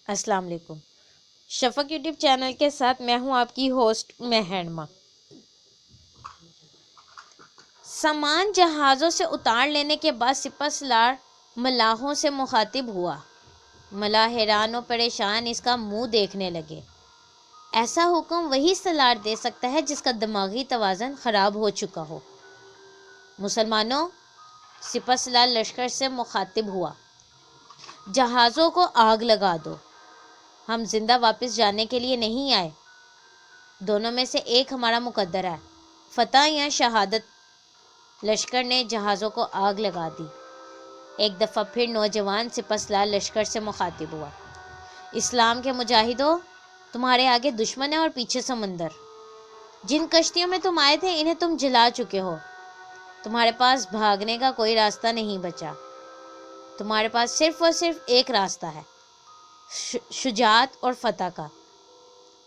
السلام علیکم۔ شفق YouTube channel کے ساتھ میں ہوں آپ کی ہوسٹ مہرما۔ سامان جہازوں سے اتار لینے کے بعد سپہ سالار ملاحوں سے مخاطب ہوا۔ ملاح حیران و پریشان اس کا منہ دیکھنے لگے۔ ایسا حکم وہی سالار دے سکتا ہے جس کا دماغی توازن خراب ہو چکا ہو۔ مسلمانوں، سپہ سالار لشکر سے مخاطب ہوا، جہازوں کو آگ لگا دو۔ ہم زندہ واپس جانے کے لیے نہیں آئے، دونوں میں سے ایک ہمارا مقدر ہے، فتح یا شہادت۔ لشکر نے جہازوں کو آگ لگا دی۔ ایک دفعہ پھر نوجوان سپہ سالار لشکر سے مخاطب ہوا۔ اسلام کے مجاہدوں، تمہارے آگے دشمن ہے اور پیچھے سمندر۔ جن کشتیوں میں تم آئے تھے انہیں تم جلا چکے ہو۔ تمہارے پاس بھاگنے کا کوئی راستہ نہیں بچا۔ تمہارے پاس صرف اور صرف ایک راستہ ہے، شجاعت اور فتح کا۔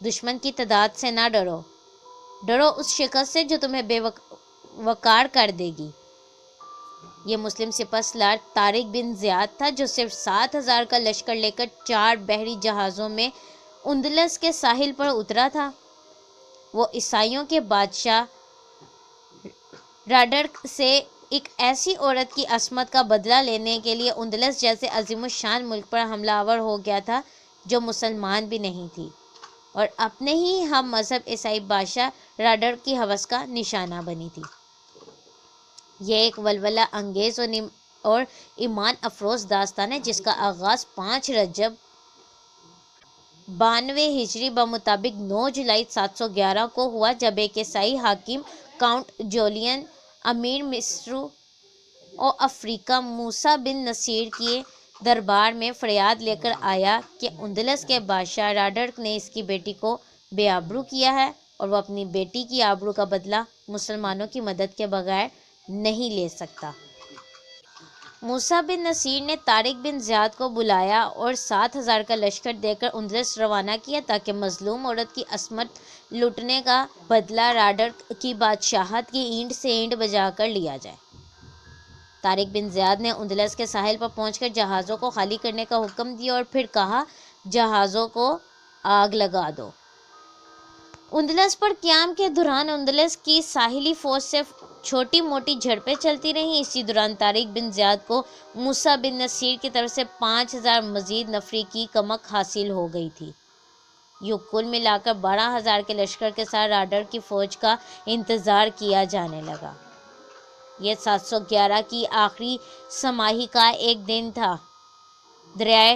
دشمن کی تعداد سے نہ ڈرو، ڈرو اس شکست سے جو تمہیں بے وقار کر دے گی۔ یہ مسلم سپہ سالار طارق بن زیاد تھا جو صرف 7,000 کا لشکر لے کر 4 بحری جہازوں میں اندلس کے ساحل پر اترا تھا۔ وہ عیسائیوں کے بادشاہ راڈرک سے ایک ایسی عورت کی عصمت کا بدلہ لینے کے لیے اندلس جیسے عظیم الشان ملک پر حملہ آور ہو گیا تھا جو مسلمان بھی نہیں تھی اور اپنے ہی ہم مذہب عیسائی بادشاہ راڈرک کی ہوس کا نشانہ بنی تھی۔ یہ ایک ولولہ انگیز اور ایمان افروز داستان ہے جس کا آغاز 5 رجب 92 ہجری بمطابق 9 جولائی 711 کو ہوا جب ایک عیسائی حاکم کاؤنٹ جولین امیر مصر و افریقہ موسیٰ بن نصیر کے دربار میں فریاد لے کر آیا کہ اندلس کے بادشاہ راڈرک نے اس کی بیٹی کو بے آبرو کیا ہے اور وہ اپنی بیٹی کی آبرو کا بدلہ مسلمانوں کی مدد کے بغیر نہیں لے سکتا۔ موسیٰ بن نصیر نے طارق بن زیاد کو بلایا اور 7,000 کا لشکر دے کر اندلس روانہ کیا تاکہ مظلوم عورت کی عصمت لوٹنے کا بدلہ راڈرک کی بادشاہت کی اینٹ سے اینٹ بجا کر لیا جائے۔ طارق بن زیاد نے اندلس کے ساحل پر پہنچ کر جہازوں کو خالی کرنے کا حکم دیا اور پھر کہا، جہازوں کو آگ لگا دو۔ اندلس پر قیام کے دوران اندلس کی ساحلی فوج سے چھوٹی موٹی جھڑپیں چلتی رہیں۔ اسی دوران طارق بن زیاد کو موسیٰ بن نصیر کی طرف سے 5,000 مزید نفری کی کمک حاصل ہو گئی تھی۔ یوں کل ملا کر 12,000 کے لشکر کے ساتھ راڈرک کی فوج کا انتظار کیا جانے لگا۔ یہ 711 کی آخری سماحی کا ایک دن تھا۔ دریائے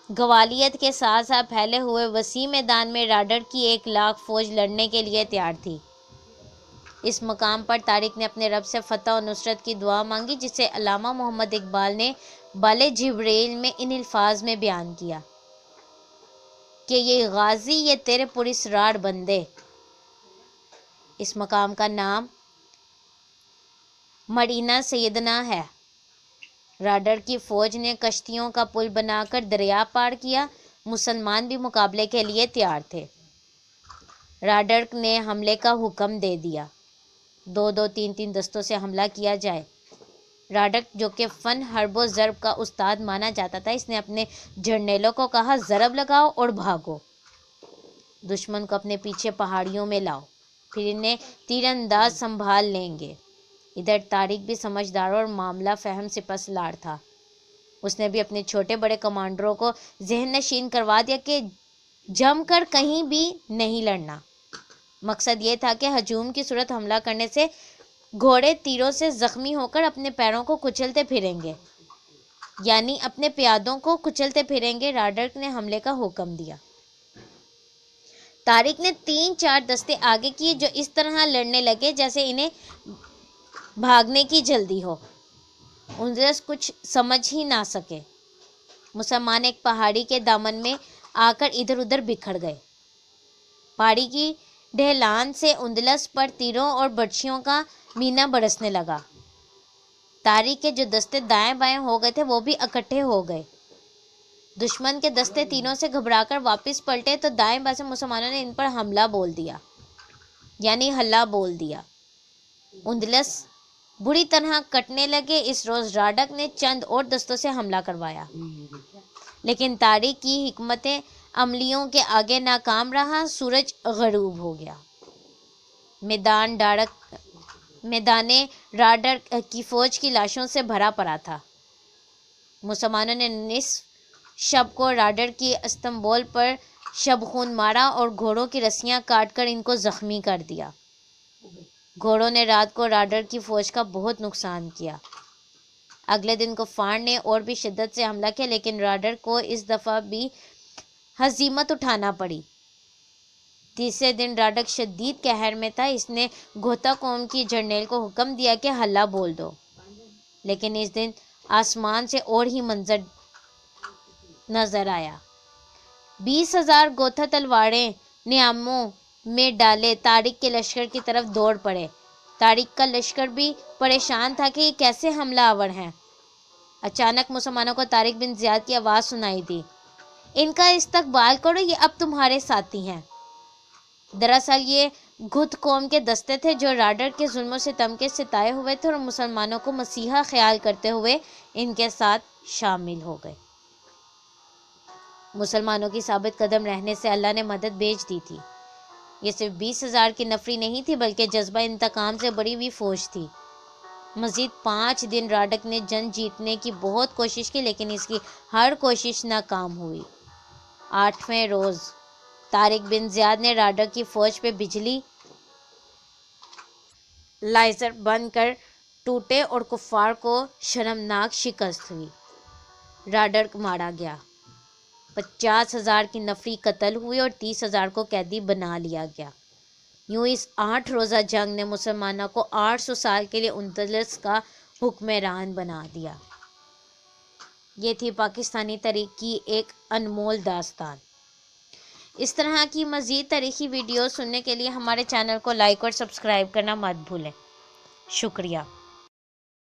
گوالیت کے ساتھ ساتھ پھیلے ہوئے وسیع میدان میں راڈرک کی 1,00,000 فوج لڑنے کے لیے تیار تھی۔ اس مقام پر طارق نے اپنے رب سے فتح و نصرت کی دعا مانگی جسے علامہ محمد اقبال نے بال جبریل میں ان الفاظ میں بیان کیا کہ یہ غازی یہ تیرے پراسرار بندے۔ اس مقام کا نام مدینہ سیدنا ہے۔ راڈرک کی فوج نے کشتیوں کا پل بنا کر دریا پار کیا۔ مسلمان بھی مقابلے کے لیے تیار تھے۔ راڈرک نے حملے کا حکم دے دیا، 2-2 3-3 دستوں سے حملہ کیا جائے۔ راڈرک جو کہ فن حرب و ضرب کا استاد مانا جاتا تھا، اس نے اپنے جرنیلوں کو کہا، ضرب لگاؤ اور بھاگو، دشمن کو اپنے پیچھے پہاڑیوں میں لاؤ، پھر انہیں تیر انداز سنبھال لیں گے۔ ادھر طارق بھی سمجھدار اور معاملہ فہم سپہ سالار تھا۔ اس نے بھی اپنے چھوٹے بڑے کمانڈروں کو ذہن نشین کروا دیا کہ جم کر کہیں بھی نہیں لڑنا۔ مقصد یہ تھا کہ ہجوم کی صورت حملہ کرنے سے گھوڑے تیروں سے زخمی ہو کر اپنے پیروں کو کچلتے پھریں گے، یعنی اپنے پیادوں کو کچلتے پھریں گے۔ راڈرک نے حملے کا حکم دیا۔ طارق نے 3-4 دستے آگے کیے جو اس طرح لڑنے لگے جیسے انہیں بھاگنے کی جلدی ہو۔ اندلس کچھ سمجھ ہی نہ سکے۔ مسلمان ایک پہاڑی کے دامن میں آ کر ادھر ادھر بکھر گئے۔ پہاڑی کی ڈھلان سے اندلس پر تیروں اور برچھیوں کا مینا برسنے لگا۔ طارق کے جو دستے دائیں بائیں ہو گئے تھے وہ بھی اکٹھے ہو گئے۔ دشمن کے دستے تیروں سے گھبرا کر واپس پلٹے تو دائیں بائیں سے مسلمانوں نے ان پر حملہ بول دیا، یعنی ہلا بول دیا۔ اندلس بری طرح کٹنے لگے۔ اس روز راڈرک نے چند اور دستوں سے حملہ کروایا، لیکن طارق کی حکمت عملیوں کے آگے ناکام رہا۔ سورج غروب ہو گیا۔ میدان راڈر کی فوج کی لاشوں سے بھرا پڑا تھا۔ مسلمانوں نے نصف شب کو راڈر کی استنبول پر شبخون مارا اور گھوڑوں کی رسیاں کاٹ کر ان کو زخمی کر دیا۔ گھوڑوں نے رات کو راڈر کی فوج کا بہت نقصان کیا۔ اگلے دن کفار نے اور بھی شدت سے حملہ کیا، لیکن راڈر کو اس دفعہ بھی ہزیمت اٹھانا پڑی۔ تیسرے دن راڈر شدید قہر میں تھا۔ اس نے گوتھا قوم کی جرنیل کو حکم دیا کہ حلہ بول دو، لیکن اس دن آسمان سے اور ہی منظر نظر آیا۔ 20,000 گوتھا تلواریں نیاموں میں ڈالے طارق کے لشکر کی طرف دوڑ پڑے۔ طارق کا لشکر بھی پریشان تھا کہ یہ کیسے حملہ آور ہیں۔ اچانک مسلمانوں کو طارق بن زیاد کی آواز سنائی دی، ان کا استقبال کرو، یہ اب تمہارے ساتھی ہیں۔ دراصل یہ گھت قوم کے دستے تھے جو راڈر کے ظلم و ستم کے ستائے ہوئے تھے اور مسلمانوں کو مسیحا خیال کرتے ہوئے ان کے ساتھ شامل ہو گئے۔ مسلمانوں کی ثابت قدم رہنے سے اللہ نے مدد بھیج دی تھی۔ یہ صرف 20,000 کی نفری نہیں تھی، بلکہ جذبہ انتقام سے بڑی ہوئی فوج تھی۔ مزید 5 دن راڈر نے جنگ جیتنے کی بہت کوشش کی، لیکن اس کی ہر کوشش ناکام ہوئی۔ 8ویں روز طارق بن زیاد نے راڈر کی فوج پہ بجلی لیزر بند کر ٹوٹے اور کفار کو شرمناک شکست ہوئی۔ راڈر مارا گیا، 50,000 کی نفری قتل ہوئی اور 30,000 کو قیدی بنا لیا گیا۔ یوں اس 8 روزہ جنگ نے مسلمانوں کو 800 سال کے لیے اندلس کا حکمران بنا دیا۔ یہ تھی پاکستانی تاریخ کی ایک انمول داستان۔ اس طرح کی مزید تاریخی ویڈیوز سننے کے لیے ہمارے چینل کو لائک اور سبسکرائب کرنا مت بھولیں۔ شکریہ۔